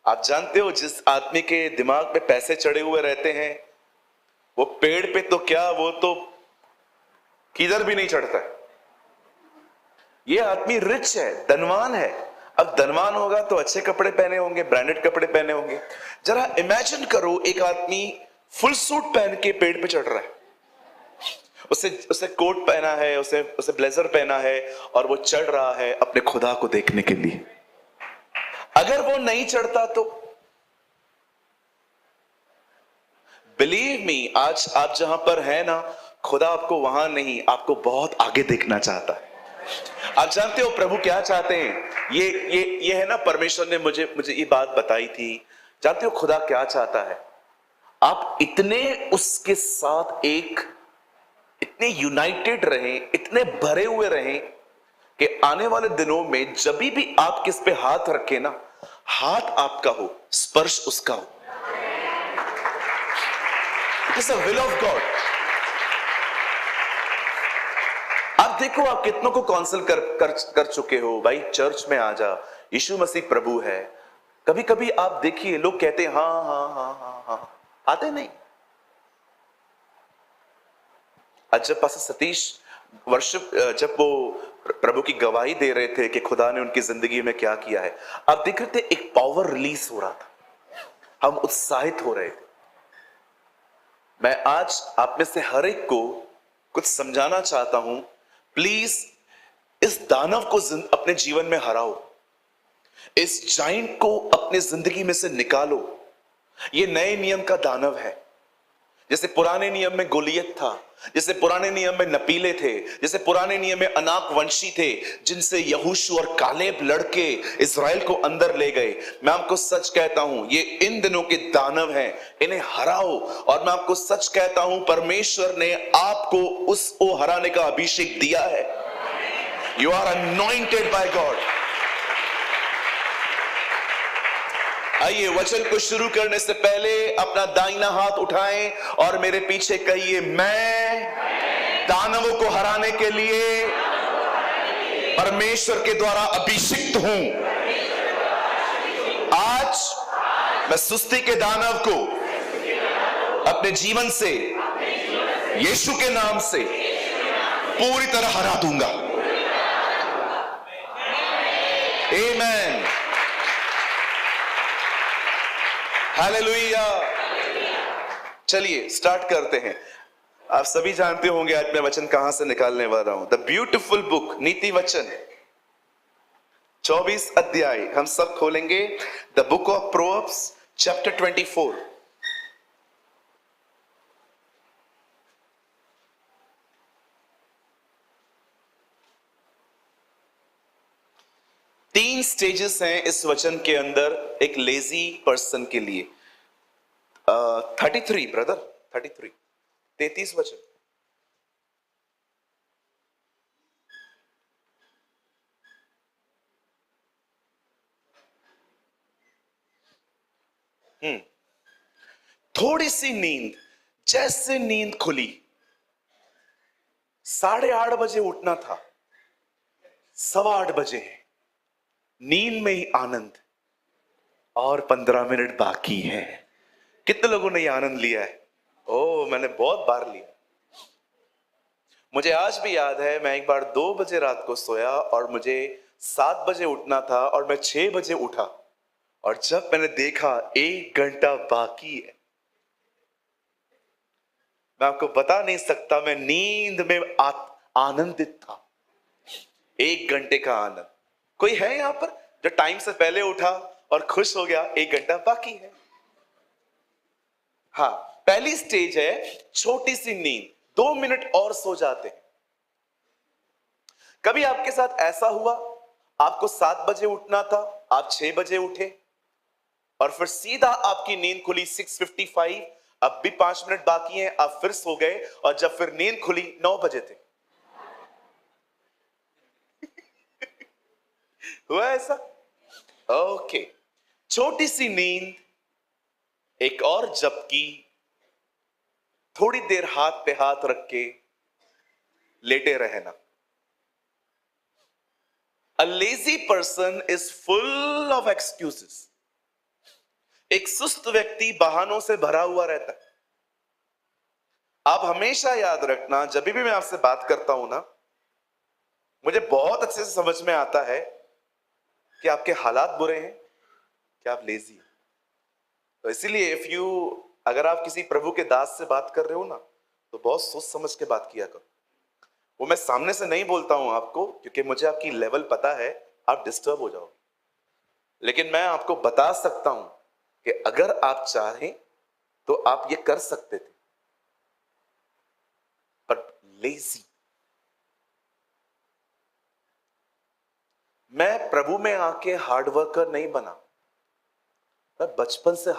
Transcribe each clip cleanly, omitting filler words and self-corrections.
आप जानते हो जिस आदमी के दिमाग में पैसे चढ़े हुए रहते हैं, वो पेड़ पे तो क्या, वो तो किधर भी नहीं चढ़ता है। ये आदमी रिच है, धनवान है। अब धनवान होगा तो अच्छे कपड़े पहने होंगे, ब्रांडेड कपड़े पहने होंगे। जरा इमेजिन करो, एक आदमी फुल सूट पहन के पेड़ पे चढ़ रहा है। उसे उसे कोट पहना है, उसे उसे ब्लेजर पहना है, और वो चढ़ रहा है अपने खुदा को देखने के लिए। अगर वो नहीं चढ़ता तो बिलीव मी, आज आप जहां पर है ना, खुदा आपको वहां नहीं, आपको बहुत आगे देखना चाहता है। आप जानते हो प्रभु क्या चाहते हैं? ये है ना, परमेश्वर ने मुझे मुझे ये बात बताई थी। जानते हो खुदा क्या चाहता है? आप इतने उसके साथ इतने यूनाइटेड रहें, इतने भरे हुए रहें कि आने वाले दिनों में जब भी आप किस पे हाथ रखें ना, हाथ आपका हो, स्पर्श उसका हो। It is the will of God. आप देखो, आप कितनों को काउंसिल कर चुके हो, भाई चर्च में आ जा, यीशु मसीह प्रभु है। कभी कभी आप देखिए, लोग कहते हैं हाँ हाँ हाँ हाँ हाँ, आते नहीं। आज जब पास्टर सतीश वर्शिप, जब वो प्रभु की गवाही दे रहे थे कि खुदा ने उनकी जिंदगी में क्या किया है, आप देख रहे थे एक पावर रिलीज हो रहा था, हम उत्साहित हो रहे थे। मैं आज आप में से हर एक को कुछ समझाना चाहता हूं। प्लीज इस दानव को अपने जीवन में हराओ, इस जाइंट को अपने जिंदगी में से निकालो। ये नए नियम का दानव है। जैसे पुराने नियम में गोलियत था, जैसे पुराने नियम में नपीले थे, जैसे पुराने नियम में अनाक वंशी थे, जिनसे यहोशू और कालेब लड़के इजराइल को अंदर ले गए। मैं आपको सच कहता हूं, ये इन दिनों के दानव हैं, इन्हें हराओ। और मैं आपको सच कहता हूं, परमेश्वर ने आपको उसको हराने का अभिषेक दिया है। You are anointed by God. आइए, वचन को शुरू करने से पहले अपना दाहिना हाथ उठाएं और मेरे पीछे कहिए, मैं दानवों को हराने के लिए परमेश्वर के द्वारा अभिषिक्त हूं। आज मैं सुस्ती के दानव को अपने जीवन से यीशु के नाम से पूरी तरह हरा दूंगा। आमीन, हालेलुया। चलिए स्टार्ट करते हैं। आप सभी जानते होंगे आज मैं वचन कहां से निकालने वाला हूं। द ब्यूटीफुल बुक, नीति वचन 24 अध्याय हम सब खोलेंगे। The book of proverbs chapter 24। तीन स्टेजेस हैं इस वचन के अंदर एक लेजी पर्सन के लिए। 33 ब्रदर, 33 वचन। थोड़ी सी नींद, जैसे नींद खुली, 8:30 बजे उठना था, 8:15 बजे है, नींद में ही आनंद, और 15 मिनट बाकी है। कितने लोगों ने ये आनंद लिया है? ओ, मैंने बहुत बार लिया। मुझे आज भी याद है, मैं एक बार 2 बजे रात को सोया और मुझे 7 बजे उठना था और मैं 6 बजे उठा, और जब मैंने देखा 1 घंटा बाकी है, मैं आपको बता नहीं सकता, मैं नींद में आनंदित था। 1 घंटे का आनंद। कोई है यहां पर जो टाइम से पहले उठा और खुश हो गया? 1 घंटा बाकी है। हाँ, पहली स्टेज है छोटी सी नींद, 2 मिनट और सो जाते हैं। कभी आपके साथ ऐसा हुआ, आपको 7 बजे उठना था, आप 6 बजे उठे, और फिर सीधा आपकी नींद खुली 6:55, अब भी 5 मिनट बाकी हैं, आप फिर सो गए, और जब फिर नींद खुली 9 बजे थे। हुआ ऐसा? ओके, छोटी सी नींद, एक और झपकी, थोड़ी देर हाथ पे हाथ रख के लेटे रहना। A lazy person is full of excuses. एक सुस्त व्यक्ति बहानों से भरा हुआ रहता है। आप हमेशा याद रखना, जब भी मैं आपसे बात करता हूं ना, मुझे बहुत अच्छे से समझ में आता है कि आपके हालात बुरे हैं, कि आप लेजी हैं। तो इसीलिए अगर आप किसी प्रभु के दास से बात कर रहे हो ना, तो बहुत सोच समझ के बात किया करो। वो मैं सामने से नहीं बोलता हूं आपको, क्योंकि मुझे आपकी लेवल पता है, आप डिस्टर्ब हो जाओगे। लेकिन मैं आपको बता सकता हूं कि अगर आप चाहें तो आप ये कर सकते थे, पर लेजी। मैं प्रभु में आके हार्ड वर्कर नहीं बना, मैं बचपन से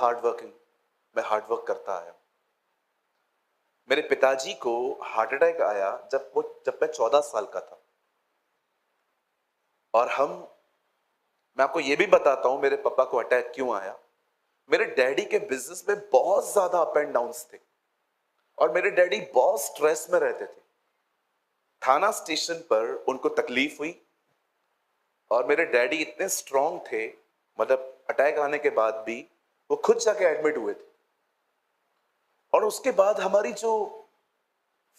मैं हार्ड वर्क करता आया। मेरे पिताजी को हार्ट अटैक आया जब मैं 14 साल का था। और मैं आपको यह भी बताता हूं मेरे पापा को अटैक क्यों आया। मेरे डैडी के बिजनेस में बहुत ज्यादा अप एंड डाउन्स थे, और मेरे डैडी बहुत स्ट्रेस में रहते थे। थाना स्टेशन पर उनको तकलीफ हुई, और मेरे डैडी इतने स्ट्रांग थे, मतलब अटैक आने के बाद भी वो खुद जाके एडमिट हुए थे। और उसके बाद हमारी जो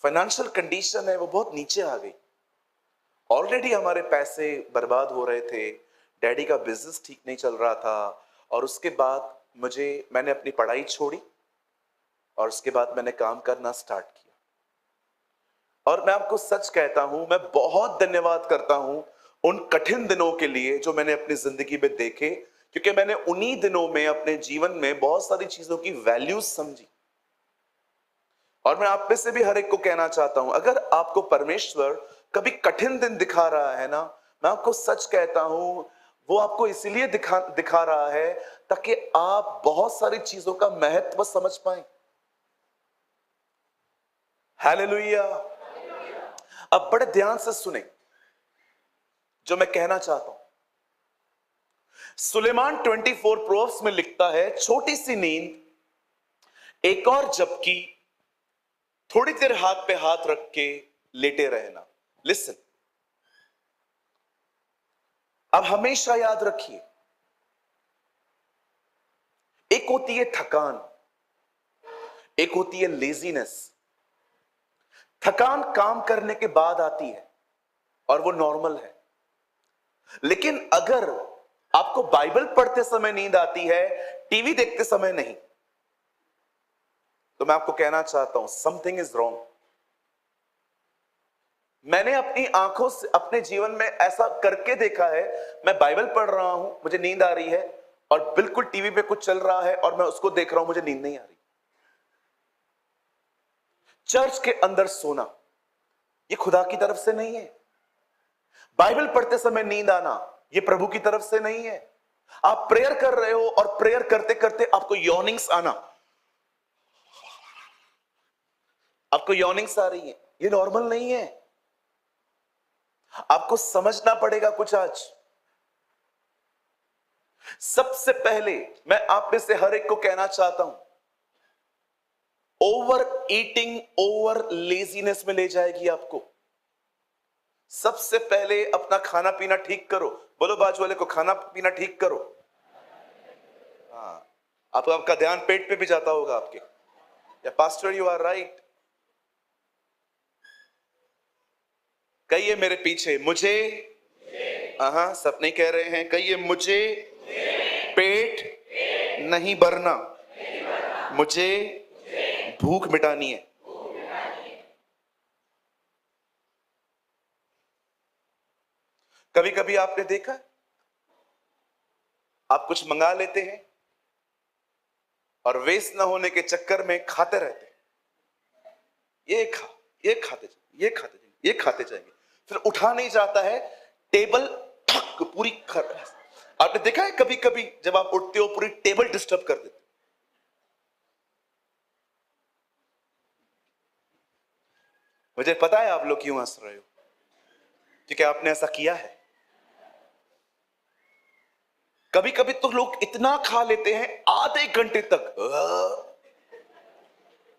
फाइनेंशियल कंडीशन है वो बहुत नीचे आ गई। ऑलरेडी हमारे पैसे बर्बाद हो रहे थे, डैडी का बिजनेस ठीक नहीं चल रहा था। और उसके बाद मैंने अपनी पढ़ाई छोड़ी, और उसके बाद मैंने काम करना स्टार्ट किया। और मैं आपको सच कहता हूं, मैं बहुत धन्यवाद करता हूं उन कठिन दिनों के लिए जो मैंने अपनी जिंदगी में देखे, क्योंकि मैंने उन्हीं दिनों में अपने जीवन में बहुत सारी चीजों की वैल्यूज समझी। और मैं आप में से भी हर एक को कहना चाहता हूं, अगर आपको परमेश्वर कभी कठिन दिन दिखा रहा है ना, मैं आपको सच कहता हूं, वो आपको इसलिए दिखा रहा है ताकि आप बहुत सारी चीजों का महत्व समझ पाएं। हालेलुया। अब बड़े ध्यान से सुने जो मैं कहना चाहता हूं। सुलेमान 24 प्रोवर्ब्स में लिखता है, छोटी सी नींद एक और झपकी, थोड़ी देर हाथ पे हाथ रख के लेटे रहना। लिसन, अब हमेशा याद रखिए, एक होती है थकान, एक होती है लेजीनेस। थकान काम करने के बाद आती है और वो नॉर्मल है। लेकिन अगर आपको बाइबल पढ़ते समय नींद आती है, टीवी देखते समय नहीं, तो मैं आपको कहना चाहता हूं, समथिंग इज रॉन्ग। मैंने अपनी आंखों से अपने जीवन में ऐसा करके देखा है, मैं बाइबल पढ़ रहा हूं, मुझे नींद आ रही है, और बिल्कुल टीवी पे कुछ चल रहा है और मैं उसको देख रहा हूं, मुझे नींद नहीं आ रही। चर्च के अंदर सोना ये खुदा की तरफ से नहीं है। बाइबल पढ़ते समय नींद आना ये प्रभु की तरफ से नहीं है। आप प्रेयर कर रहे हो और प्रेयर करते करते आपको यॉर्निंग्स आना, आपको यॉर्निंग्स आ रही है, ये नॉर्मल नहीं है। आपको समझना पड़ेगा कुछ आज। सबसे पहले मैं आप में से हर एक को कहना चाहता हूं, ओवर ईटिंग ओवर लेजीनेस में ले जाएगी आपको। सबसे पहले अपना खाना पीना ठीक करो। बोलो बाजू वाले को, खाना पीना ठीक करो। हाँ, आपका ध्यान पेट पे भी जाता होगा आपके। या पास्टर यू आर राइट। कहिए मेरे पीछे, मुझे, हाँ सब नहीं कह रहे हैं, कहिए मुझे पेट नहीं भरना, मुझे भूख मिटानी है। कभी कभी आपने देखा, आप कुछ मंगा लेते हैं और वेस्ट ना होने के चक्कर में खाते रहते हैं। ये खाते जाएंगे, ये खाते जाएंगे, फिर उठा नहीं जाता है, टेबल ठक पूरी आपने देखा है कभी कभी जब आप उठते हो पूरी टेबल डिस्टर्ब कर देते। मुझे पता है आप लोग क्यों हंस रहे हो, क्योंकि आपने ऐसा किया है। कभी कभी तो लोग इतना खा लेते हैं आधे घंटे तक,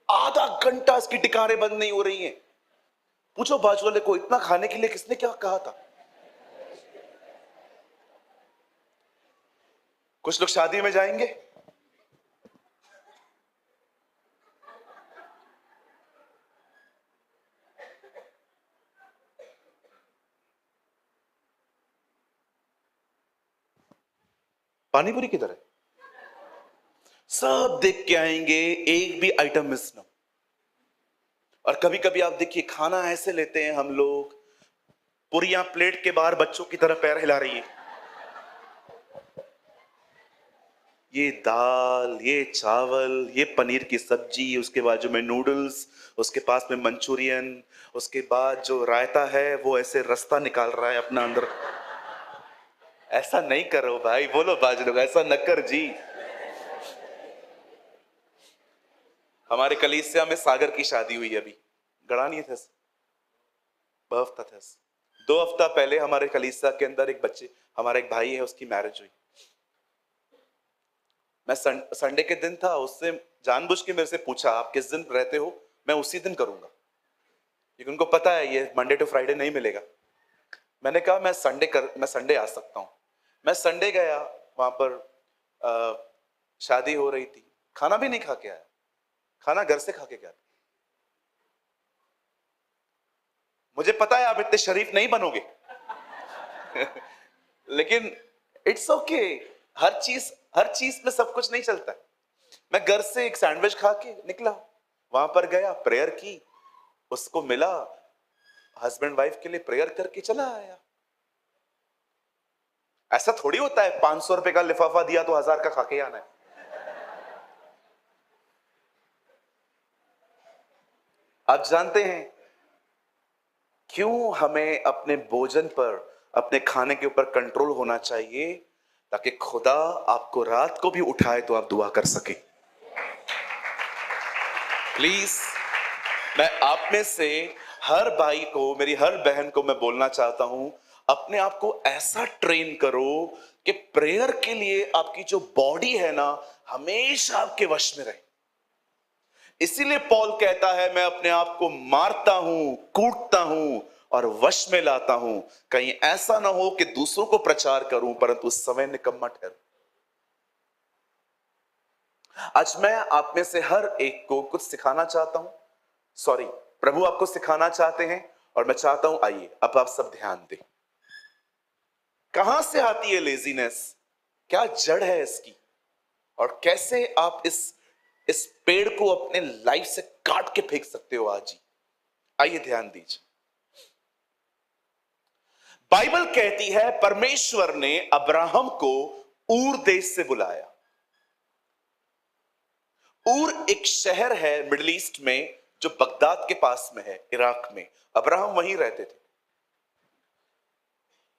आधा घंटा इसकी टिकारे बंद नहीं हो रही हैं। पूछो बाजू वाले को, इतना खाने के लिए किसने क्या कहा था। कुछ लोग शादी में जाएंगे, पानी पूरी किधर है? सब देख के आएंगे, एक भी आइटम मिस ना। और कभी कभी आप देखिए खाना ऐसे लेते हैं हम लोग, पूरियां प्लेट के बाहर बच्चों की तरह पैर हिला रही है। ये दाल, ये चावल, ये पनीर की सब्जी, उसके बाजू में नूडल्स, उसके पास में मंचूरियन, उसके बाद जो रायता है वो ऐसे रास्ता निकाल रहा है अपना अंदर। ऐसा नहीं करो भाई, बोलो बाजू लोग, ऐसा न कर जी। हमारे कलीसिया में सागर की शादी हुई अभी, गड़ा नहीं थे, हफ्ता था। 2 हफ्ता पहले हमारे कलीसिया के अंदर एक बच्चे, हमारा एक भाई है, उसकी मैरिज हुई। मैं संडे के दिन था, उससे जानबूझ के मेरे से पूछा आप किस दिन रहते हो, मैं उसी दिन करूंगा, क्योंकि उनको पता है ये मंडे टू फ्राइडे नहीं मिलेगा। मैंने कहा मैं संडे आ सकता हूं। मैं संडे गया, वहां पर शादी हो रही थी, खाना भी नहीं खा के आया, खाना घर से खा के गया। मुझे पता है आप इतने शरीफ नहीं बनोगे लेकिन इट्स ओके, हर चीज में सब कुछ नहीं चलता। मैं घर से एक सैंडविच खा के निकला, वहां पर गया, प्रेयर की, उसको मिला, हस्बैंड वाइफ के लिए प्रेयर करके चला आया। ऐसा थोड़ी होता है 500 रुपए का लिफाफा दिया तो 1000 का खा के आना है। आप जानते हैं क्यों हमें अपने भोजन पर, अपने खाने के ऊपर कंट्रोल होना चाहिए? ताकि खुदा आपको रात को भी उठाए तो आप दुआ कर सके। प्लीज, मैं आप में से हर भाई को, मेरी हर बहन को मैं बोलना चाहता हूं, अपने आप को ऐसा ट्रेन करो कि प्रेयर के लिए आपकी जो बॉडी है ना, हमेशा आपके वश में रहे। इसीलिए पौल कहता है मैं अपने आप को मारता हूं, कूटता हूं और वश में लाता हूं, कहीं ऐसा ना हो कि दूसरों को प्रचार करूं परंतु उस समय निकम्मा ठहरूं। आज मैं आप में से हर एक को कुछ सिखाना चाहता हूं, सॉरी, प्रभु आपको सिखाना चाहते हैं, और मैं चाहता हूं आइए अब आप सब ध्यान दें। कहां से आती है लेजीनेस, क्या जड़ है इसकी, और कैसे आप इस पेड़ को अपने लाइफ से काट के फेंक सकते हो आज ही। आइए ध्यान दीजिए। बाइबल कहती है परमेश्वर ने अब्राहम को ऊर देश से बुलाया। ऊर एक शहर है मिडिल ईस्ट में जो बगदाद के पास में है, इराक में। अब्राहम वहीं रहते थे,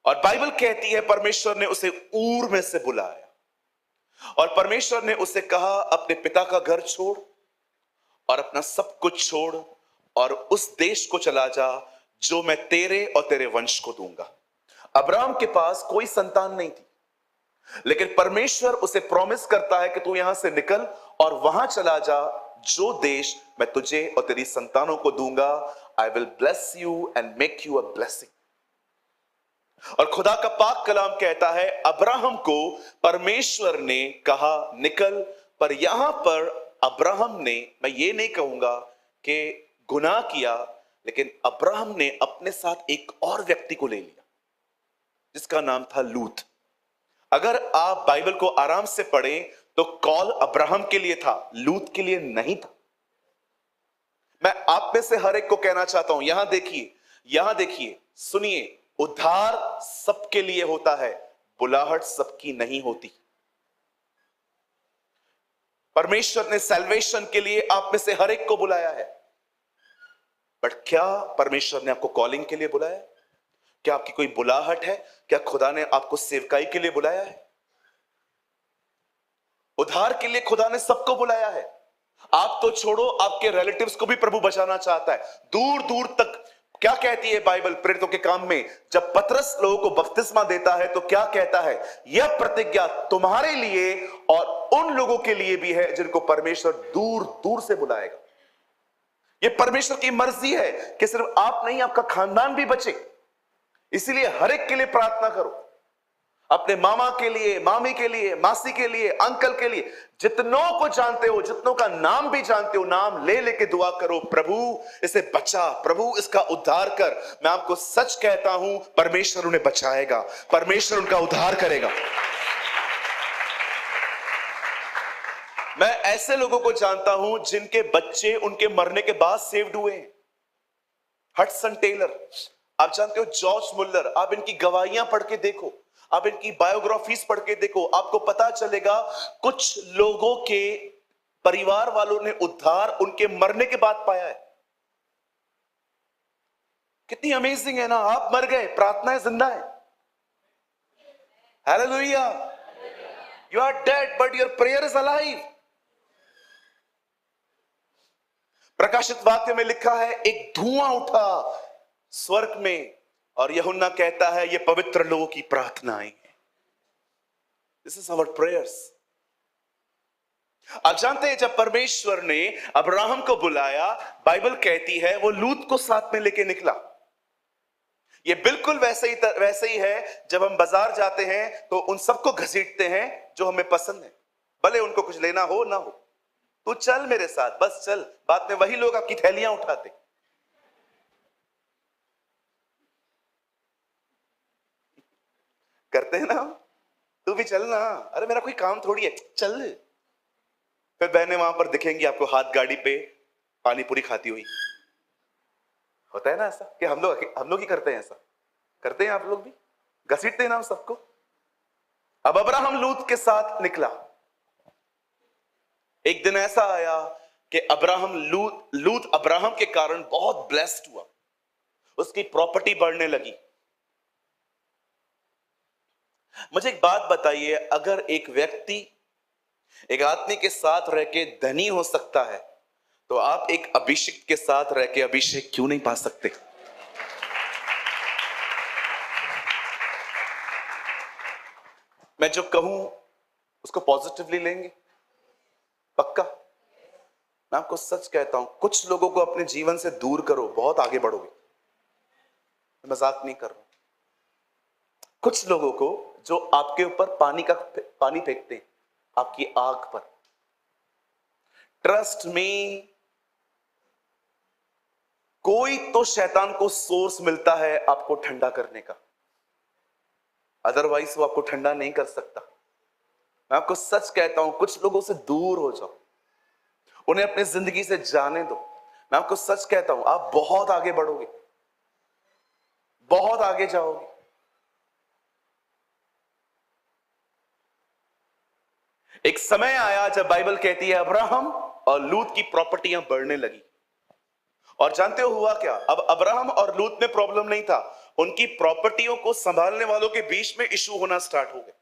और बाइबल कहती है परमेश्वर ने उसे ऊर में से बुलाया, और परमेश्वर ने उसे कहा अपने पिता का घर छोड़ और अपना सब कुछ छोड़ और उस देश को चला जा जो मैं तेरे और तेरे वंश को दूंगा। अब्राहम के पास कोई संतान नहीं थी, लेकिन परमेश्वर उसे प्रॉमिस करता है कि तू यहां से निकल और वहां चला जा जो देश मैं तुझे और तेरी संतानों को दूंगा। I will bless you and make you a blessing. और खुदा का पाक कलाम कहता है अब्राहम को परमेश्वर ने कहा निकल, पर यहां पर अब्राहम ने, मैं ये नहीं कहूंगा कि गुनाह किया, लेकिन अब्राहम ने अपने साथ एक और व्यक्ति को ले लिया जिसका नाम था लूत। अगर आप बाइबल को आराम से पढ़ें तो कॉल अब्राहम के लिए था, लूत के लिए नहीं था। मैं आप में से हर एक को कहना चाहता हूं, यहां देखिए, सुनिए, उद्धार सबके लिए होता है, बुलाहट सबकी नहीं होती। परमेश्वर ने सैल्वेशन के लिए आप में से हर एक को बुलाया है, बट क्या परमेश्वर ने आपको कॉलिंग के लिए बुलाया है? क्या आपकी कोई बुलाहट है? क्या खुदा ने आपको सेवकाई के लिए बुलाया है? उद्धार के लिए खुदा ने सबको बुलाया है। आप तो छोड़ो, आपके रिलेटिव्स को भी प्रभु बचाना चाहता है, दूर दूर तक। क्या कहती है बाइबल प्रेरितों के काम में, जब पतरस लोगों को बपतिस्मा देता है तो क्या कहता है, यह प्रतिज्ञा तुम्हारे लिए और उन लोगों के लिए भी है जिनको परमेश्वर दूर दूर से बुलाएगा। यह परमेश्वर की मर्जी है कि सिर्फ आप नहीं, आपका खानदान भी बचे। इसीलिए हर एक के लिए प्रार्थना करो, अपने मामा के लिए, मामी के लिए, मासी के लिए, अंकल के लिए, जितनों को जानते हो, जितनों का नाम भी जानते हो, नाम ले लेके दुआ करो, प्रभु इसे बचा, प्रभु इसका उद्धार कर। मैं आपको सच कहता हूं, परमेश्वर उन्हें बचाएगा, परमेश्वर उनका उद्धार करेगा। मैं ऐसे लोगों को जानता हूं जिनके बच्चे उनके मरने के बाद सेव्ड हुए हैं। हडसन टेलर, आप जानते हो, जॉर्ज मुल्लर, आप इनकी गवाहियां पढ़ के देखो, आप इनकी बायोग्राफीज पढ़ के देखो, आपको पता चलेगा कुछ लोगों के परिवार वालों ने उद्धार उनके मरने के बाद पाया है। कितनी अमेजिंग है ना। आप मर गए, प्रार्थनाएं जिंदा है। Hallelujah. You are dead but your prayer is alive. प्रकाशित वाक्य में लिखा है, एक धुआं उठा स्वर्ग में और यूहन्ना कहता है ये पवित्र लोगों की प्रार्थनाएं हैं। This is our prayers. आप जानते हैं जब परमेश्वर ने अब्राहम को बुलाया, बाइबल कहती है वो लूत को साथ में लेके निकला। ये बिल्कुल वैसे ही है जब हम बाजार जाते हैं तो उन सबको घसीटते हैं जो हमें पसंद है, भले उनको कुछ लेना हो ना हो। तू चल मेरे साथ, बस चल। बाद में वही लोग आपकी थैलियां उठाते। करते हैं ना हम, तू भी चल ना, अरे मेरा कोई काम थोड़ी है, चल। फिर बहनें वहां पर दिखेंगी आपको हाथ गाड़ी पे पानी पूरी खाती हुई। होता है ना ऐसा कि हम लोग ही करते हैं, ऐसा करते हैं आप लोग भी, घसीटते हैं ना हम सबको। अब अब्राहम लूत के साथ निकला। एक दिन ऐसा आया कि लूत अब्राहम के कारण बहुत ब्लेस्ड हुआ, उसकी प्रॉपर्टी बढ़ने लगी। मुझे एक बात बताइए, अगर एक व्यक्ति एक आदमी के साथ रह के धनी हो सकता है तो आप एक अभिषेक के साथ रह के अभिषेक क्यों नहीं पा सकते? मैं जो कहूं उसको पॉजिटिवली लेंगे, पक्का। मैं आपको सच कहता हूं, कुछ लोगों को अपने जीवन से दूर करो, बहुत आगे बढ़ोगे। मैं मजाक नहीं कर रहा हूं। कुछ लोगों को जो आपके ऊपर पानी फेंकते हैं, आपकी आग पर, ट्रस्ट में, कोई तो शैतान को सोर्स मिलता है आपको ठंडा करने का, अदरवाइज वो आपको ठंडा नहीं कर सकता। मैं आपको सच कहता हूं, कुछ लोगों से दूर हो जाओ, उन्हें अपनी जिंदगी से जाने दो। मैं आपको सच कहता हूं, आप बहुत आगे बढ़ोगे, बहुत आगे जाओगे। एक समय आया जब बाइबल कहती है अब्राहम और लूत की प्रॉपर्टियां बढ़ने लगी। और जानते हो हुआ क्या? अब अब्राहम और लूत में प्रॉब्लम नहीं था, उनकी प्रॉपर्टियों को संभालने वालों के बीच में इशू होना स्टार्ट हो गए।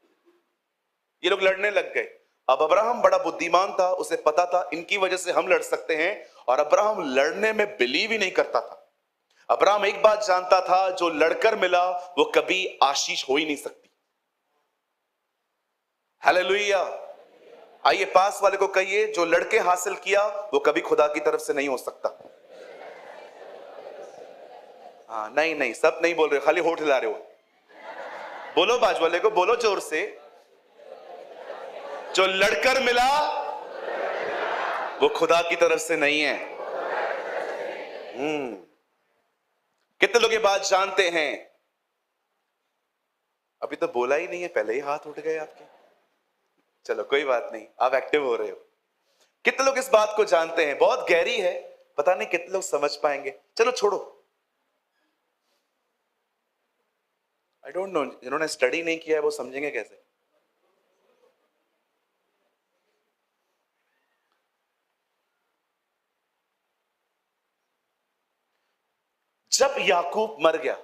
ये लोग लड़ने लग गए। अब अब्राहम बड़ा बुद्धिमान था, उसे पता था इनकी वजह से हम लड़ सकते हैं, और अब्राहम लड़ने में बिलीव ही नहीं करता था। अब्राहम एक बात जानता था, जो लड़कर मिला वो कभी आशीष हो ही नहीं सकती। हालेलुया। आइए पास वाले को कहिए, जो लड़के हासिल किया वो कभी खुदा की तरफ से नहीं हो सकता। हाँ, नहीं, सब नहीं बोल रहे, खाली होठ हिला रहे हो। बोलो बाजू वाले को, बोलो जोर से, जो लड़कर मिला वो खुदा की तरफ से नहीं है। कितने लोग ये बात जानते हैं? अभी तो बोला ही नहीं है, पहले ही हाथ उठ गए आपके। चलो कोई बात नहीं, आप एक्टिव हो रहे हो। कितने लोग इस बात को जानते हैं? बहुत गहरी है, पता नहीं कितने लोग समझ पाएंगे। चलो छोड़ो, आई डोंट नो, जिन्होंने स्टडी नहीं किया है वो समझेंगे कैसे? जब याकूब मर गया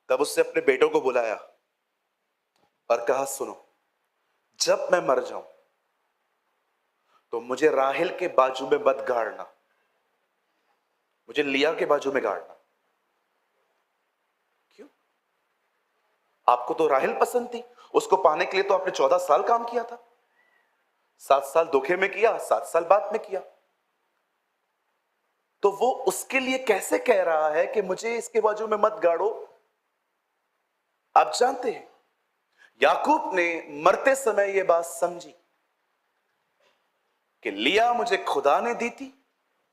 तब उससे अपने बेटों को बुलाया और कहा, सुनो, जब मैं मर जाऊं तो मुझे राहेल के बाजू में मत गाड़ना, मुझे लिया के बाजू में गाड़ना। क्यों? आपको तो राहेल पसंद थी, उसको पाने के लिए तो आपने 14 साल काम किया था। 7 साल धोखे में किया, 7 साल बाद में किया। तो वो उसके लिए कैसे कह रहा है कि मुझे इसके बाजू में मत गाड़ो? आप जानते हैं, याकूब ने मरते समय यह बात समझी कि लिया मुझे खुदा ने दी थी,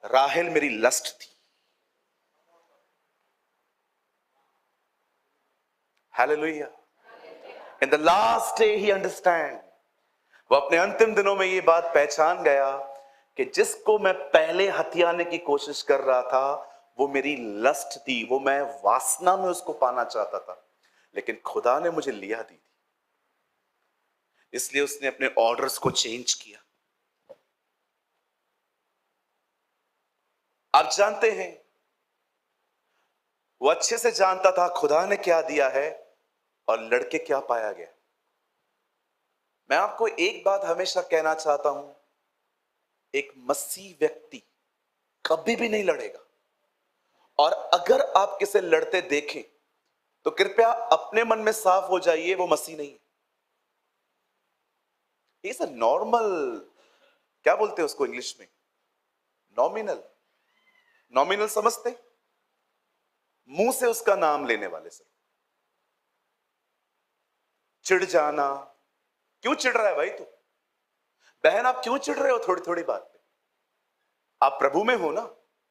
राहेल मेरी लस्ट थी। Hallelujah. In the last day he understand, वो अपने अंतिम दिनों में ये बात पहचान गया कि जिसको मैं पहले हथियाने की कोशिश कर रहा था वो मेरी लस्ट थी, वो मैं वासना में उसको पाना चाहता था, लेकिन खुदा ने मुझे लिया दी थी। इसलिए उसने अपने ऑर्डर्स को चेंज किया। आप जानते हैं, वो अच्छे से जानता था खुदा ने क्या दिया है और लड़के क्या पाया गया। मैं आपको एक बात हमेशा कहना चाहता हूं, एक मसीह व्यक्ति कभी भी नहीं लड़ेगा, और अगर आप किसे लड़ते देखें तो कृपया अपने मन में साफ हो जाइए, वो मसीह नहीं है। इज अ नॉर्मल, क्या बोलते हैं उसको इंग्लिश में, नॉमिनल। नॉमिनल समझते, मुंह से उसका नाम लेने वाले सर। चिढ़ जाना, क्यों चिढ़ रहा है भाई तू? बहन आप क्यों चिढ़ रहे हो थोड़ी थोड़ी बात पे? आप प्रभु में हो ना,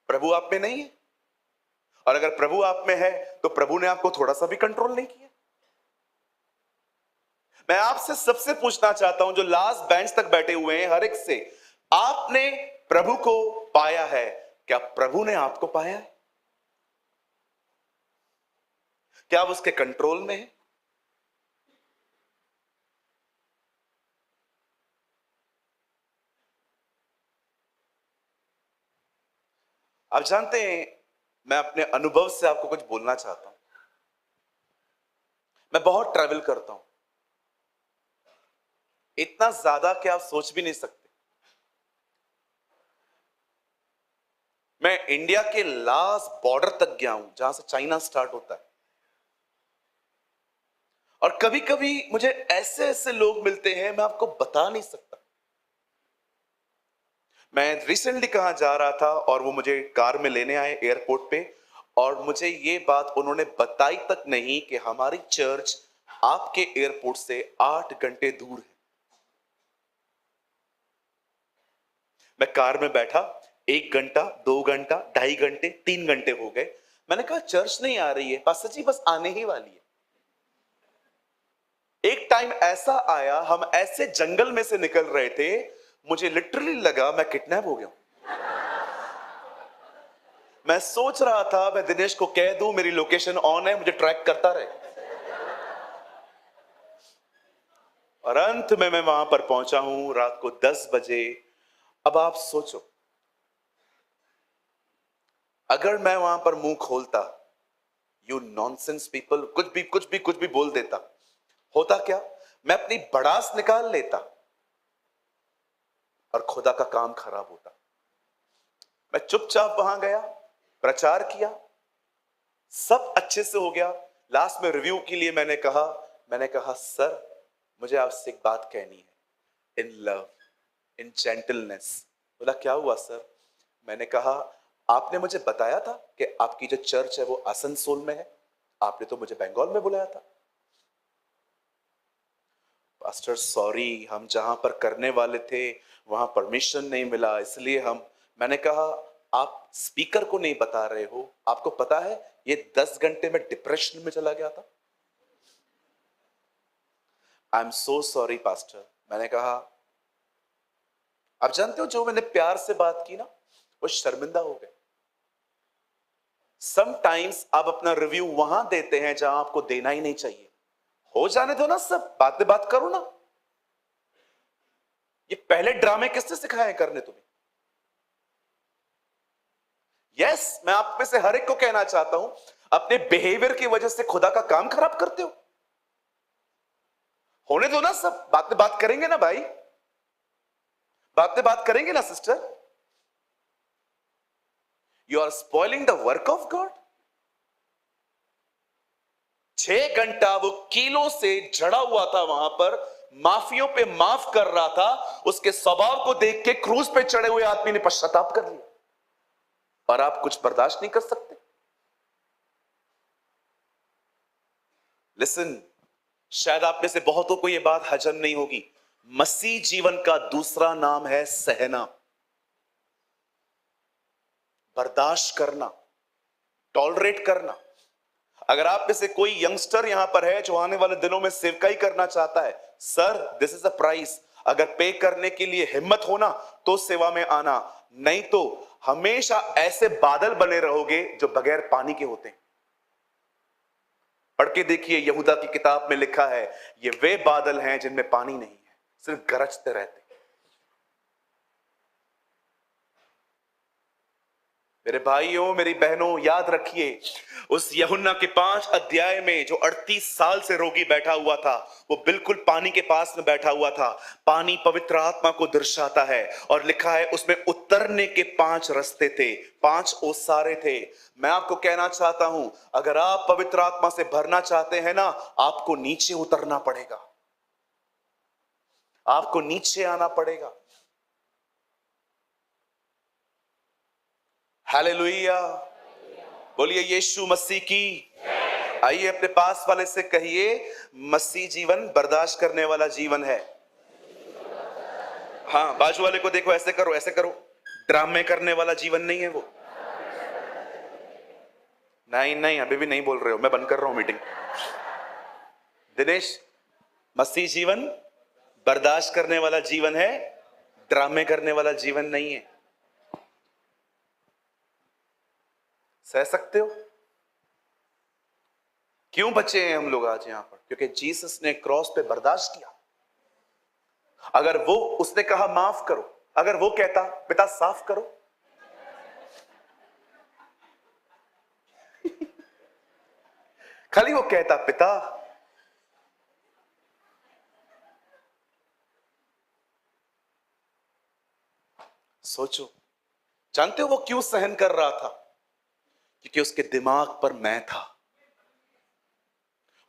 प्रभु आप में नहीं है। और अगर प्रभु आप में है तो प्रभु ने आपको थोड़ा सा भी कंट्रोल नहीं किया। मैं आपसे सबसे पूछना चाहता हूं, जो लास्ट बेंच तक बैठे हुए हैं, हर एक से, आपने प्रभु को पाया है? क्या प्रभु ने आपको पाया है? क्या आप उसके कंट्रोल में है? आप जानते हैं, मैं अपने अनुभव से आपको कुछ बोलना चाहता हूं। मैं बहुत ट्रैवल करता हूं, इतना ज्यादा कि आप सोच भी नहीं सकते। मैं इंडिया के लास्ट बॉर्डर तक गया हूं, जहां से चाइना स्टार्ट होता है। और कभी कभी मुझे ऐसे ऐसे लोग मिलते हैं, मैं आपको बता नहीं सकता। मैं रिसेंटली कहां जा रहा था और वो मुझे कार में लेने आए एयरपोर्ट पे, और मुझे ये बात उन्होंने बताई तक नहीं कि हमारी चर्च आपके एयरपोर्ट से 8 घंटे दूर है। मैं कार में बैठा, 1 घंटा, 2 घंटा, 2.5 घंटे, 3 घंटे हो गए। मैंने कहा चर्च नहीं आ रही है पास्टर जी, बस आने ही वाली है। एक टाइम ऐसा आया, हम ऐसे जंगल में से निकल रहे थे, मुझे लिटरली लगा मैं किडनैप हो गया। मैं सोच रहा था मैं दिनेश को कह दूं मेरी लोकेशन ऑन है, मुझे ट्रैक करता रहे। और अंत में मैं वहां पर पहुंचा हूं रात को 10 बजे। अब आप सोचो, अगर मैं वहां पर मुंह खोलता, यू नॉनसेंस पीपल, कुछ भी बोल देता, होता क्या? मैं अपनी भड़ास निकाल लेता और खुदा का काम खराब होता। मैं चुपचाप वहां गया, प्रचार किया, सब अच्छे से हो गया। लास्ट में रिव्यू के लिए मैंने कहा सर, मुझे आपसे एक बात कहनी है, इन लव, इन जेंटलनेस। बोला क्या हुआ सर? मैंने कहा आपने मुझे बताया था कि आपकी जो चर्च है वो आसनसोल में है, आपने तो मुझे बंगाल में बुलाया था। पास्टर सॉरी, हम जहां पर करने वाले थे वहां परमिशन नहीं मिला, इसलिए हम। मैंने कहा आप स्पीकर को नहीं बता रहे हो, आपको पता है ये 10 घंटे में डिप्रेशन में चला गया था। I am so sorry pastor. मैंने कहा आप जानते हो, जो मैंने प्यार से बात की ना, वो शर्मिंदा हो गए। समटाइम्स आप अपना रिव्यू वहां देते हैं जहां आपको देना ही नहीं चाहिए। हो जाने दो ना, सब बात पे बात करो ना। ये पहले ड्रामे किसने सिखाए करने तुम्हें? यस, मैं आप में से हर एक को कहना चाहता हूं, अपने बिहेवियर की वजह से खुदा का काम खराब करते हो। होने दो ना, सब बात पे बात करेंगे ना भाई, बात पे बात करेंगे ना sister. You are spoiling the work of God. 6 घंटा वो कीलों से जड़ा हुआ था वहां पर, माफियों पे माफ कर रहा था। उसके स्वभाव को देख के क्रूज पे चढ़े हुए आदमी ने पश्चाताप कर लिया, और आप कुछ बर्दाश्त नहीं कर सकते। लिसन, शायद आप में से बहुतों को यह बात हजम नहीं होगी, मसीह जीवन का दूसरा नाम है सहना, बर्दाश्त करना, टॉलरेट करना। अगर आप में से कोई यंगस्टर यहां पर है जो आने वाले दिनों में सेवकाई करना चाहता है, sir this is a price. अगर पे करने के लिए हिम्मत हो ना तो सेवा में आना, नहीं तो हमेशा ऐसे बादल बने रहोगे जो बगैर पानी के होते हैं। पढ़ के देखिए, यहूदा की किताब में लिखा है ये वे बादल हैं जिनमें पानी नहीं है, सिर्फ गरजते रहते। मेरे भाइयों, मेरी बहनों, याद रखिए उस यूहन्ना के 5 अध्याय में जो 38 साल से रोगी बैठा हुआ था, वो बिल्कुल पानी के पास में बैठा हुआ था। पानी पवित्र आत्मा को दर्शाता है और लिखा है उसमें उतरने के 5 रास्ते थे, 5 ओसारे थे। मैं आपको कहना चाहता हूं, अगर आप पवित्र आत्मा से भरना चाहते हैं ना, आपको नीचे उतरना पड़ेगा, आपको नीचे आना पड़ेगा। हालेलुया, बोलिए यीशु मसीह की। आइए अपने पास वाले से कहिए, मसीह जीवन बर्दाश्त करने वाला जीवन है। हाँ, बाजू वाले को देखो, ऐसे करो, ऐसे करो। ड्रामे करने वाला जीवन नहीं है वो। नहीं नहीं, अभी भी नहीं बोल रहे हो, मैं बंद कर रहा हूं मीटिंग। दिनेश, मसीह जीवन बर्दाश्त करने वाला जीवन है, ड्रामे करने वाला जीवन नहीं है। सह सकते हो? क्यों बचे हैं हम लोग आज यहां पर? क्योंकि जीसस ने क्रॉस पे बर्दाश्त किया। अगर वो, उसने कहा माफ करो, अगर वो कहता पिता साफ करो, खाली वो कहता पिता, सोचो, जानते हो वो क्यों सहन कर रहा था? क्योंकि उसके दिमाग पर मैं था,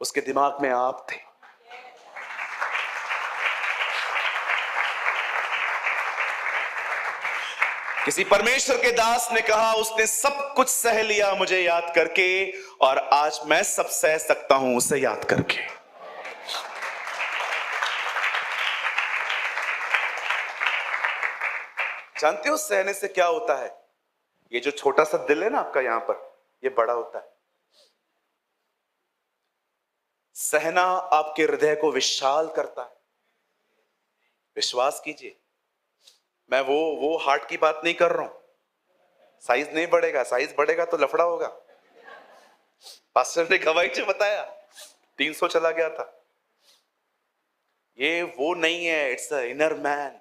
उसके दिमाग में आप थे। किसी परमेश्वर के दास ने कहा उसने सब कुछ सह लिया मुझे याद करके, और आज मैं सब सह सकता हूं उसे याद करके। जानते हो सहने से क्या होता है? ये जो छोटा सा दिल है ना आपका यहां पर, ये बड़ा होता है। सहना आपके हृदय को विशाल करता है। विश्वास कीजिए, मैं वो हार्ट की बात नहीं कर रहा हूं। साइज नहीं बढ़ेगा, साइज बढ़ेगा तो लफड़ा होगा। पास्टर ने गवाही से बताया 300 चला गया था। ये वो नहीं है, इट्स अ इनर मैन।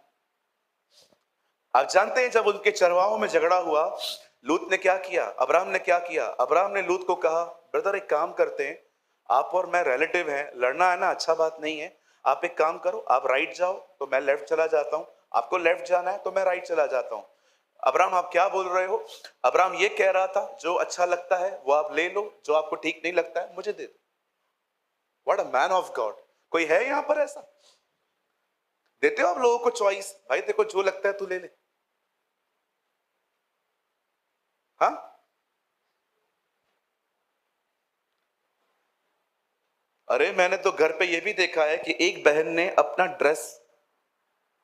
आप जानते हैं जब उनके चरवाहों में झगड़ा हुआ, लूत ने क्या किया, अब्राहम ने क्या किया? अब्राहम ने लूत को कहा, ब्रदर एक काम करते हैं, आप और मैं रिलेटिव हैं, लड़ना है ना अच्छा बात नहीं है। आप एक काम करो, आप राइट जाओ तो मैं लेफ्ट चला जाता हूं, आपको लेफ्ट जाना है तो मैं राइट चला जाता हूं। अब्राहम आप क्या बोल रहे हो? अब्राहम ये कह रहा था जो अच्छा लगता है वो आप ले लो, जो आपको ठीक नहीं लगता है मुझे दे दो। What a man of God. कोई है यहां पर ऐसा? देते हो आप लोगों को चॉइस, भाई देखो जो लगता है तू ले ले। हाँ, अरे मैंने तो घर पे ये भी देखा है कि एक बहन ने अपना ड्रेस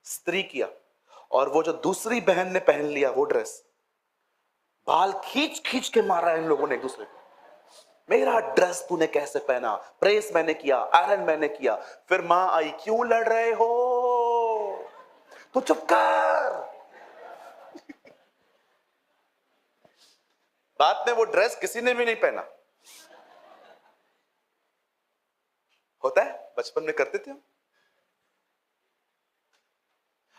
स्त्री किया और वो जो दूसरी बहन ने पहन लिया वो ड्रेस, बाल खींच खींच के मारा है इन लोगों ने एक दूसरे को। मेरा ड्रेस तूने कैसे पहना? प्रेस मैंने किया, आयरन मैंने किया। फिर मां आई, क्यों लड़ रहे हो? तो चुप कर। बाद में वो ड्रेस किसी ने भी नहीं पहना। होता है, बचपन में करते थे हम।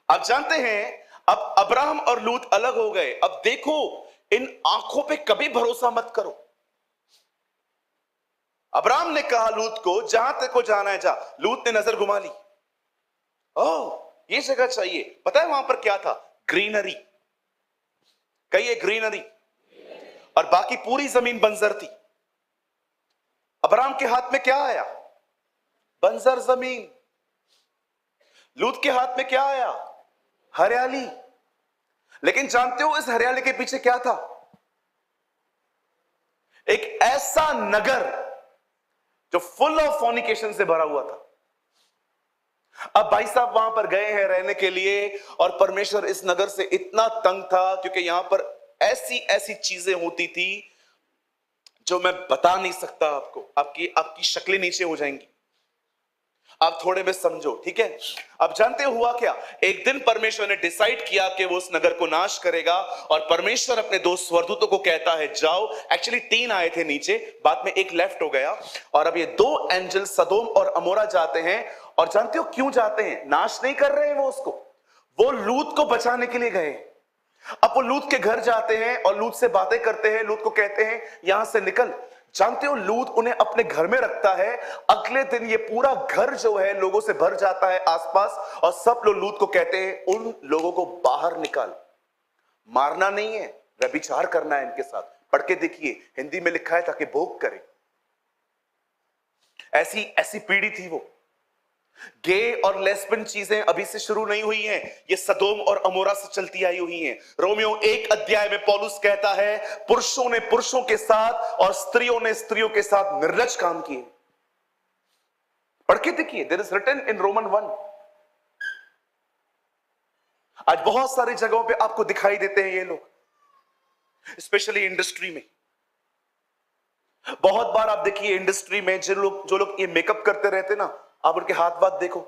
आप जानते हैं अब अब्राहम और लूत अलग हो गए। अब देखो, इन आंखों पे कभी भरोसा मत करो। अब्राहम ने कहा लूत को, जहां तेरे को जाना है जा। लूत ने नजर घुमा ली, ओह ये जगह चाहिए। पता है वहां पर क्या था? ग्रीनरी। कहिए ग्रीनरी। और बाकी पूरी जमीन बंजर थी। अब्राहम के हाथ में क्या आया? बंजर जमीन। लूत के हाथ में क्या आया? हरियाली। लेकिन जानते हो इस हरियाली के पीछे क्या था? एक ऐसा नगर जो फुल ऑफ फॉर्निकेशन से भरा हुआ था। अब भाई साहब वहां पर गए हैं रहने के लिए, और परमेश्वर इस नगर से इतना तंग था क्योंकि यहां पर ऐसी ऐसी चीजें होती थी जो मैं बता नहीं सकता आपको। आपकी शक्लें नीचे हो जाएंगी। आप थोड़े में समझो, ठीक है। अब जानते हो हुआ क्या, एक दिन परमेश्वर ने डिसाइड किया कि वो उस नगर को नाश करेगा, और परमेश्वर अपने दो स्वर्गदूतों को कहता है जाओ। एक्चुअली तीन आए थे नीचे, बाद में एक लेफ्ट हो गया, और अब ये दो एंजल सदोम और अमोरा जाते हैं। और जानते हो क्यों जाते हैं? नाश नहीं कर रहे हैं वो उसको, वो लूत को बचाने के लिए गए। अब वो लूत के घर जाते हैं और लूत से बातें करते हैं, लूत को कहते हैं यहां से निकल। जानते हो लूत उन्हें अपने घर में रखता है। अगले दिन ये पूरा घर जो है लोगों से भर जाता है आसपास, और सब लोग लूत को कहते हैं उन लोगों को बाहर निकाल। मारना नहीं है, व्यभिचार करना है इनके साथ। पढ़ के देखिए, हिंदी में लिखा है ताकि भोग करें। ऐसी ऐसी पीढ़ी थी वो। गे और लेस्बियन चीजें अभी से शुरू नहीं हुई हैं, ये सदोम और अमोरा से चलती आई हुई हैं। रोमियो 1 अध्याय में पौलुस कहता है पुरुषों ने पुरुषों के साथ और स्त्रियों ने स्त्रियों के साथ निर्लज काम किए। पढ़ के देखिए, there is written in Roman 1। आज बहुत सारी जगहों पे आपको दिखाई देते हैं ये लोग, स्पेशली इंडस्ट्री में। बहुत बार आप देखिए इंडस्ट्री में जो लोग ये मेकअप करते रहते ना, आप उनके हाथ बात देखो,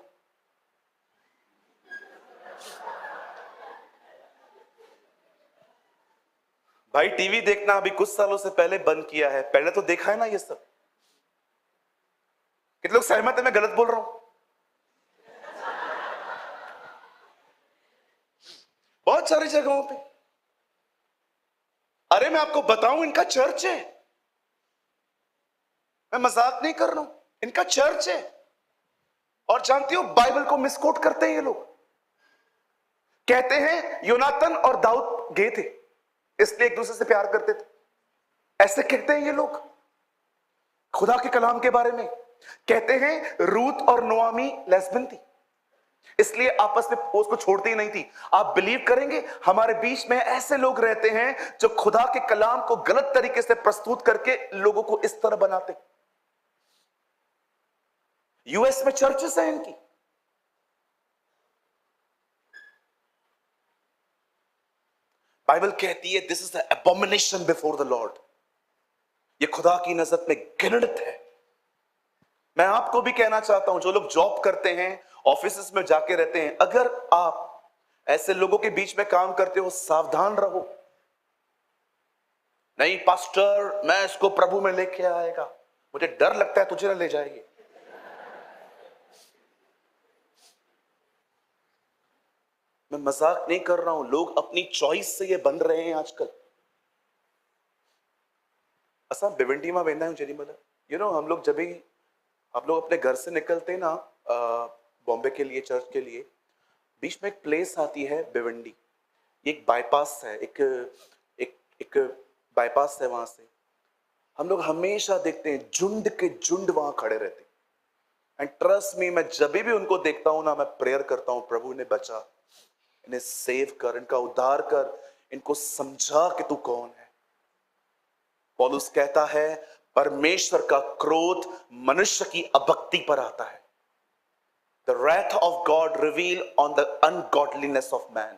भाई टीवी देखना अभी कुछ सालों से पहले बंद किया है, पहले तो देखा है ना ये सब। कितने लोग सहमत है मैं गलत बोल रहा हूं? बहुत सारी जगहों पे। अरे मैं आपको बताऊं, इनका चर्च है, मैं मजाक नहीं कर रहा हूं, इनका चर्च है। और जानती हो बाइबल को मिसकोट करते हैं ये लोग। कहते हैं योनातन और दाऊद गे थे, इसलिए एक दूसरे से प्यार करते थे, ऐसे कहते हैं ये लोग। खुदा के कलाम के बारे में कहते हैं रूत और नोआमी लेस्बियन थी, इसलिए आपस में उसको छोड़ती ही नहीं थी। आप बिलीव करेंगे हमारे बीच में ऐसे लोग रहते हैं जो खुदा के कलाम को गलत तरीके से प्रस्तुत करके लोगों को इस तरह बनाते। यूएस में चर्चेस हैं इनकी। बाइबल कहती है this is the Abomination before the Lord. ये खुदा की नजर में घृणित है। मैं आपको भी कहना चाहता हूं, जो लोग जॉब करते हैं, ऑफिस में जाके रहते हैं, अगर आप ऐसे लोगों के बीच में काम करते हो, सावधान रहो। नहीं पास्टर मैं इसको प्रभु में लेके आएगा, मुझे डर लगता है तुझे ना ले जाएगी। मैं मजाक नहीं कर रहा हूं, लोग अपनी चॉइस से ये बन रहे हैं आजकल। असा भिवंडी में वेंदा जेडी मतलब हम लोग जब भी आप लोग अपने घर से निकलते हैं ना बॉम्बे के लिए, चर्च के लिए, बीच में एक प्लेस आती है भिवंडी। एक बाईपास है, एक एक एक बाईपास है। वहां से हम लोग हमेशा देखते हैं झुंड के झुंड वहां खड़े रहते। एंड ट्रस्ट मी, मैं जब भी उनको देखता हूं ना, मैं प्रेयर करता हूं प्रभु ने बचा, इन्हें सेव कर, इनका उद्धार कर, इनको समझा कि तू कौन है। पौलुस कहता है परमेश्वर का क्रोध मनुष्य की अभक्ति पर आता है। The wrath of God reveal on the ungodliness of man.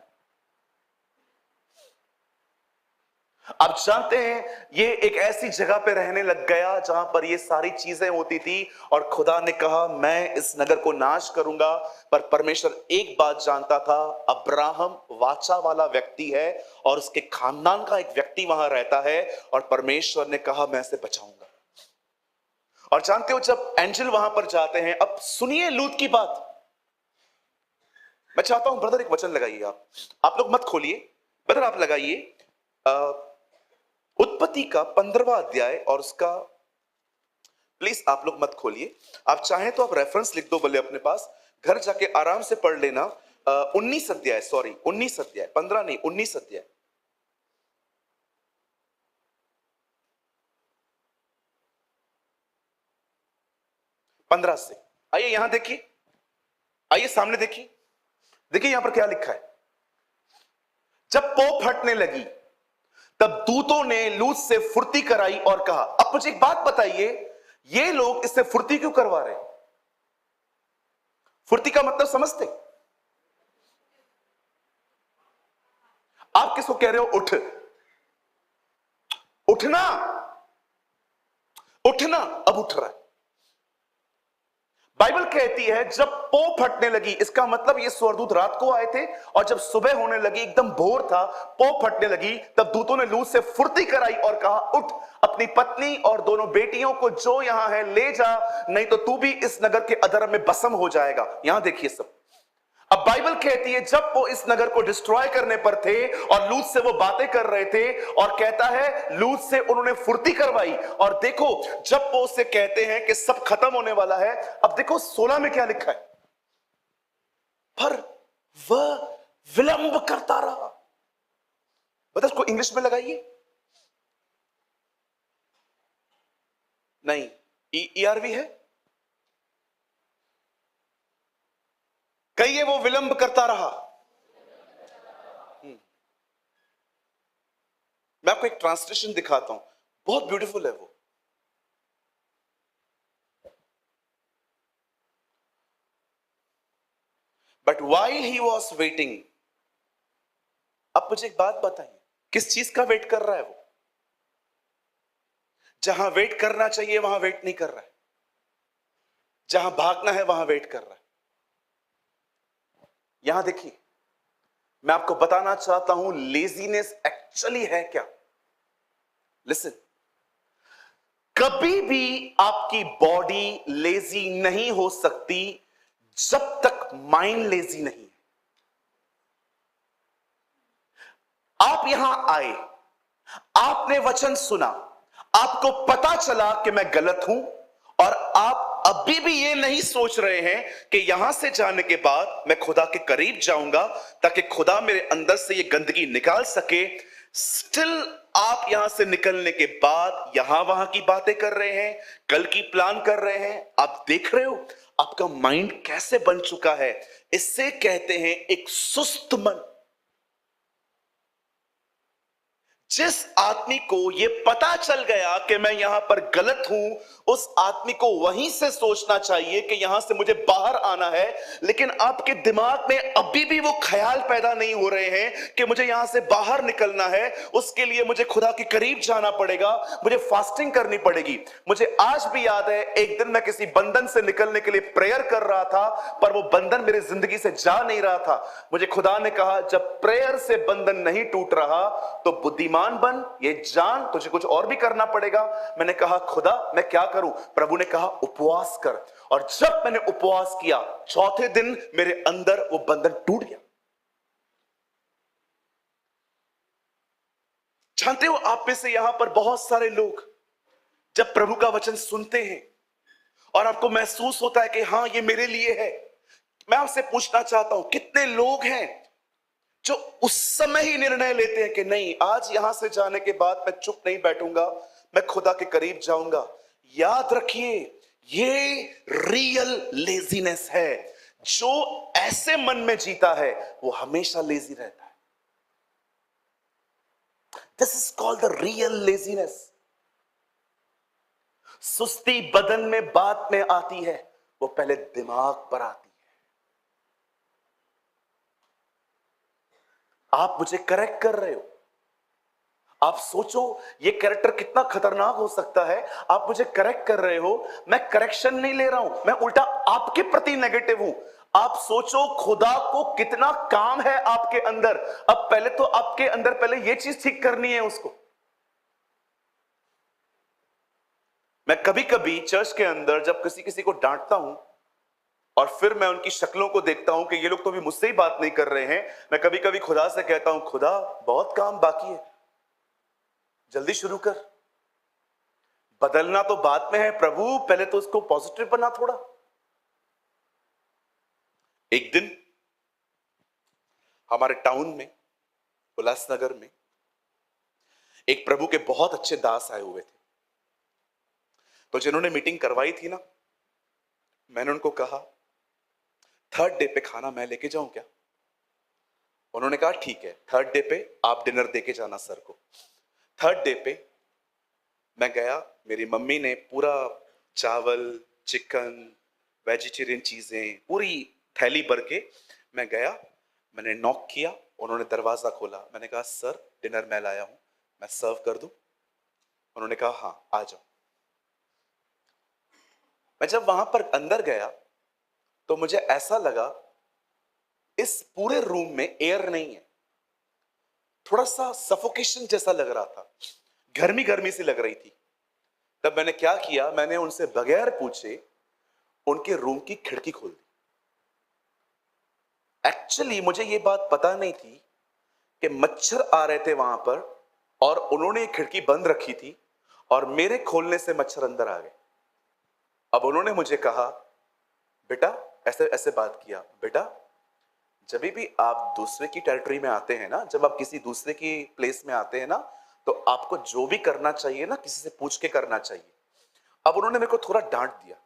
आप जानते हैं ये एक ऐसी जगह पे रहने लग गया जहां पर ये सारी चीजें होती थी, और खुदा ने कहा मैं इस नगर को नाश करूंगा। पर परमेश्वर एक बात जानता था, अब्राहम वाचा वाला व्यक्ति है और उसके खानदान का एक व्यक्ति वहां रहता है, और परमेश्वर ने कहा मैं इसे बचाऊंगा। और जानते हो जब एंजल वहां पर जाते हैं, अब सुनिए लूत की बात। मैं चाहता हूं ब्रदर एक वचन लगाइए, आप लोग मत खोलिए, ब्रदर आप लगाइए उत्पत्ति का 15वां अध्याय, और उसका प्लीज आप लोग मत खोलिए, आप चाहें तो आप रेफरेंस लिख दो भले अपने पास, घर जाके आराम से पढ़ लेना। 19 अध्याय, सॉरी 19 अध्याय, 15 नहीं 19 अध्याय। पंद्रह से आइए, यहां देखिए, आइए सामने देखिए, देखिए यहां पर क्या लिखा है। जब पोप हटने लगी तब दूतों ने लूत से फुर्ती कराई और कहा। अब मुझे एक बात बताइए, ये लोग इससे फुर्ती क्यों करवा रहे? फुर्ती का मतलब समझते? आप किसको कह रहे हो उठ? उठना, उठना, अब उठ रहा है। बाइबल कहती है जब पो फटने लगी, इसका मतलब ये स्वर्गदूत रात को आए थे और जब सुबह होने लगी, एकदम भोर था, पो फटने लगी, तब दूतों ने लूत से फुर्ती कराई और कहा, उठ, अपनी पत्नी और दोनों बेटियों को जो यहां है ले जा, नहीं तो तू भी इस नगर के अधर्म में भस्म हो जाएगा। यहां देखिए सब। अब बाइबल कहती है जब वो इस नगर को डिस्ट्रॉय करने पर थे और लूत से वो बातें कर रहे थे, और कहता है लूत से उन्होंने फुर्ती करवाई, और देखो जब वो उससे कहते हैं कि सब खत्म होने वाला है, अब देखो 16 में क्या लिखा है, पर वह विलंब करता रहा। बता, इसको इंग्लिश में लगाइए। नहीं, ईआरवी है, कहिए वो विलंब करता रहा। मैं आपको एक ट्रांसलेशन दिखाता हूं, बहुत ब्यूटीफुल है वो। But while he was waiting, अब मुझे एक बात बताइए, किस चीज का वेट कर रहा है वो? जहां वेट करना चाहिए वहां वेट नहीं कर रहा है, जहां भागना है वहां वेट कर रहा है। यहां देखिए, मैं आपको बताना चाहता हूं लेजीनेस एक्चुअली है क्या। लिसन, कभी भी आपकी बॉडी लेजी नहीं हो सकती जब तक माइंड लेजी नहीं है। आप यहां आए, आपने वचन सुना, आपको पता चला कि मैं गलत हूं, और आप अभी भी ये नहीं सोच रहे हैं कि यहां से जाने के बाद मैं खुदा के करीब जाऊंगा ताकि खुदा मेरे अंदर से ये गंदगी निकाल सके। स्टिल आप यहां से निकलने के बाद यहां वहां की बातें कर रहे हैं, कल की प्लान कर रहे हैं। आप देख रहे हो आपका माइंड कैसे बन चुका है। इससे कहते हैं एक सुस्त मन। जिस आदमी को यह पता चल गया कि मैं यहां पर गलत हूं, उस आदमी को वहीं से सोचना चाहिए कि यहां से मुझे बाहर आना है। लेकिन आपके दिमाग में अभी भी वो ख्याल पैदा नहीं हो रहे हैं कि मुझे यहां से बाहर निकलना है। उसके लिए मुझे खुदा के करीब जाना पड़ेगा, मुझे फास्टिंग करनी पड़ेगी। मुझे आज भी याद है, एक दिन मैं किसी बंधन से निकलने के लिए प्रेयर कर रहा था, पर वो बंधन मेरी जिंदगी से जा नहीं रहा था। मुझे खुदा ने कहा, जब प्रेयर से बंधन नहीं टूट रहा तो बुद्धिमान बन, ये जान तुझे कुछ और भी करना पड़ेगा। मैंने कहा, खुदा मैं क्या करूं? प्रभु ने कहा, उपवास कर। और जब मैंने उपवास किया, चौथे दिन मेरे अंदर वो बंधन टूट गया। जानते हो, आप में से यहां पर बहुत सारे लोग जब प्रभु का वचन सुनते हैं और आपको महसूस होता है कि हां ये मेरे लिए है, मैं आपसे पूछना चाहता हूं, कितने लोग हैं जो उस समय ही निर्णय लेते हैं कि नहीं, आज यहां से जाने के बाद मैं चुप नहीं बैठूंगा, मैं खुदा के करीब जाऊंगा। याद रखिए, ये रियल लेजीनेस है। जो ऐसे मन में जीता है वो हमेशा लेजी रहता है। This is called the real laziness. सुस्ती बदन में बात में आती है, वो पहले दिमाग पर आती है। आप मुझे करेक्ट कर रहे हो, आप सोचो ये कैरेक्टर कितना खतरनाक हो सकता है। आप मुझे करेक्ट कर रहे हो, मैं करेक्शन नहीं ले रहा हूं, मैं उल्टा आपके प्रति नेगेटिव हूं। आप सोचो खुदा को कितना काम है आपके अंदर। अब पहले तो आपके अंदर पहले ये चीज ठीक करनी है उसको। मैं कभी कभी चर्च के अंदर जब किसी किसी को डांटता हूं और फिर मैं उनकी शक्लों को देखता हूं कि ये लोग तो भी मुझसे ही बात नहीं कर रहे हैं, मैं कभी कभी खुदा से कहता हूं, खुदा बहुत काम बाकी है, जल्दी शुरू कर। बदलना तो बाद में है प्रभु, पहले तो इसको पॉजिटिव बना थोड़ा। एक दिन हमारे टाउन में, उल्लासनगर में, एक प्रभु के बहुत अच्छे दास आए हुए थे। तो जिन्होंने मीटिंग करवाई थी ना, मैंने उनको कहा, थर्ड डे पे खाना मैं लेके जाऊं क्या? उन्होंने कहा ठीक है, थर्ड डे पे आप डिनर देके जाना सर को। थर्ड डे पे मैं गया, मेरी मम्मी ने पूरा चावल, चिकन, वेजिटेरियन चीजें, पूरी थैली भर के मैं गया। मैंने नॉक किया, उन्होंने दरवाजा खोला। मैंने कहा, सर डिनर मैं लाया हूं, मैं सर्व कर दूं? उन्होंने कहा हाँ आ जाओ। मैं जब वहां पर अंदर गया तो मुझे ऐसा लगा इस पूरे रूम में एयर नहीं है, थोड़ा सा सफोकेशन जैसा लग रहा था, गर्मी गर्मी सी लग रही थी। तब मैंने क्या किया, मैंने उनसे बगैर पूछे उनके रूम की खिड़की खोल दी। एक्चुअली मुझे ये बात पता नहीं थी कि मच्छर आ रहे थे वहां पर, और उन्होंने खिड़की बंद रखी थी और मेरे खोलने से मच्छर अंदर आ गए। अब उन्होंने मुझे कहा, बेटा, ऐसे ऐसे बात किया, बेटा जब भी आप दूसरे की टेरिटरी में आते हैं ना, जब आप किसी दूसरे की प्लेस में आते हैं ना, तो आपको जो भी करना चाहिए ना, किसी से पूछ के करना चाहिए। अब उन्होंने मेरे को थोड़ा डांट दिया।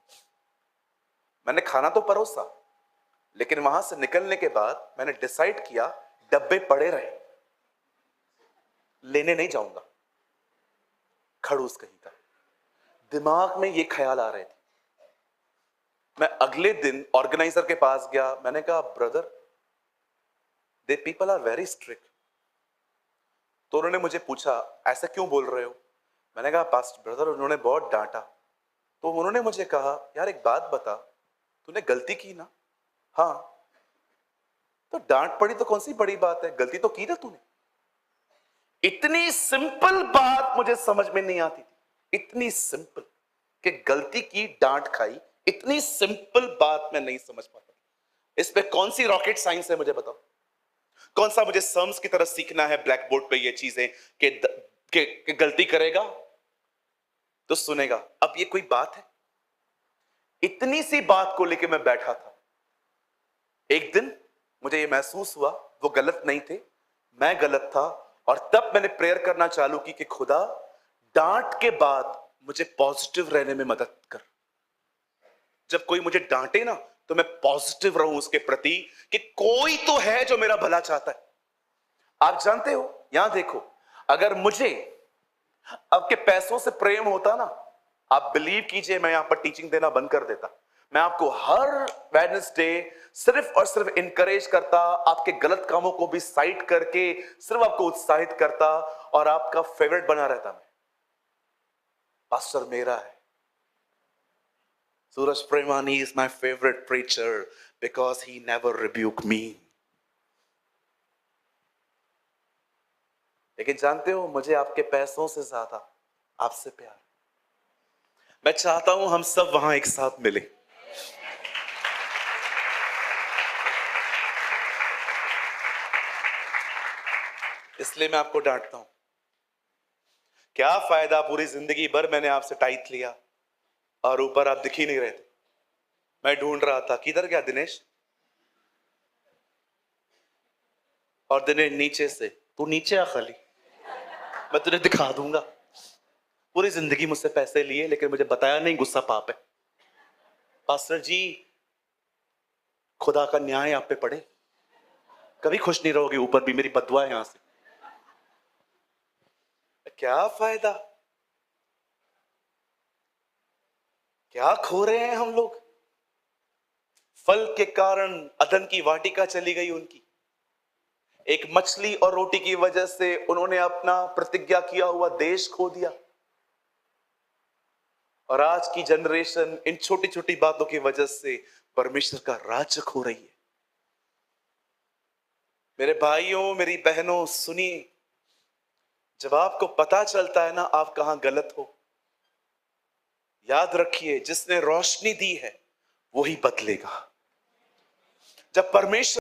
मैंने खाना तो परोसा, लेकिन वहां से निकलने के बाद मैंने डिसाइड किया डब्बे पड़े रहे, लेने नहीं जाऊंगा। खड़ूस कहीं का, दिमाग में ये ख्याल आ रहे थे। मैं अगले दिन ऑर्गेनाइजर के पास गया, मैंने कहा, brother, they people are very strict. तो उन्होंने मुझे पूछा, ऐसा क्यों बोल रहे हो? मैंने कहा, पास्ट ब्रदर, उन्होंने बहुत डांटा। तो उन्होंने मुझे कहा, यार एक बात बता, तूने गलती की ना? हाँ। तो डांट पड़ी तो कौन सी बड़ी बात है, गलती तो की ना तूने। इतनी सिंपल बात मुझे समझ में नहीं आती थी, इतनी सिंपल कि गलती की, डांट खाई, इतनी सिंपल बात मैं नहीं समझ पाता। इस पे कौन सी रॉकेट साइंस है, मुझे बताओ। कौन सा मुझे सर्म्स की तरह सीखना है ब्लैक बोर्ड पे ये चीजें कि गलती करेगा तो सुनेगा। अब ये कोई बात है? इतनी सी बात को लेके मैं बैठा था। एक दिन मुझे ये महसूस हुआ वो गलत नहीं थे, मैं गलत था, और तब मैंने प्रेयर करना चालू की कि खुदा, डांट के बाद मुझे पॉजिटिव रहने में मदद कर। जब कोई मुझे डांटे ना, तो मैं पॉजिटिव रहूं उसके प्रति कि कोई तो है जो मेरा भला चाहता है। आप जानते हो, यहां देखो, अगर मुझे आपके पैसों से प्रेम होता ना, आप बिलीव कीजिए, मैं यहां पर टीचिंग देना बंद कर देता। मैं आपको हर वेडनेसडे सिर्फ और सिर्फ इनकरेज करता, आपके गलत कामों को भी साइड करके सिर्फ आपको उत्साहित करता, और आपका फेवरेट बना रहता। मैं, पास्टर मेरा है, Suraj Premani is my favourite preacher because he never rebuke me. लेकिन जानते हो, मुझे आपके पैसों से ज्यादा आपसे प्यार। मैं चाहता हूं हम सब वहां एक साथ मिले। इसलिए मैं आपको डांटता हूं। क्या फायदा, पूरी जिंदगी भर मैंने आपसे टाइट लिया और ऊपर आप दिख ही नहीं रहे थे। मैं ढूंढ रहा था, किधर गया दिनेश? और दिनेश नीचे से, तू नीचे आ खाली, मैं तुझे दिखा दूंगा। पूरी जिंदगी मुझसे पैसे लिए, लेकिन मुझे बताया नहीं गुस्सा पाप है। पास्टर जी, खुदा का न्याय आप पे पड़े, कभी खुश नहीं रहोगे, ऊपर भी मेरी बदुआ है यहां से। क्या फायदा, क्या खो रहे हैं हम लोग? फल के कारण अदन की वाटिका चली गई उनकी। एक मछली और रोटी की वजह से उन्होंने अपना प्रतिज्ञा किया हुआ देश खो दिया। और आज की जनरेशन इन छोटी छोटी बातों की वजह से परमेश्वर का राज्य खो रही है। मेरे भाइयों, मेरी बहनों, सुनिए, जब आपको पता चलता है ना आप कहां गलत हो, याद रखिए, जिसने रोशनी दी है वही बदलेगा। जब परमेश्वर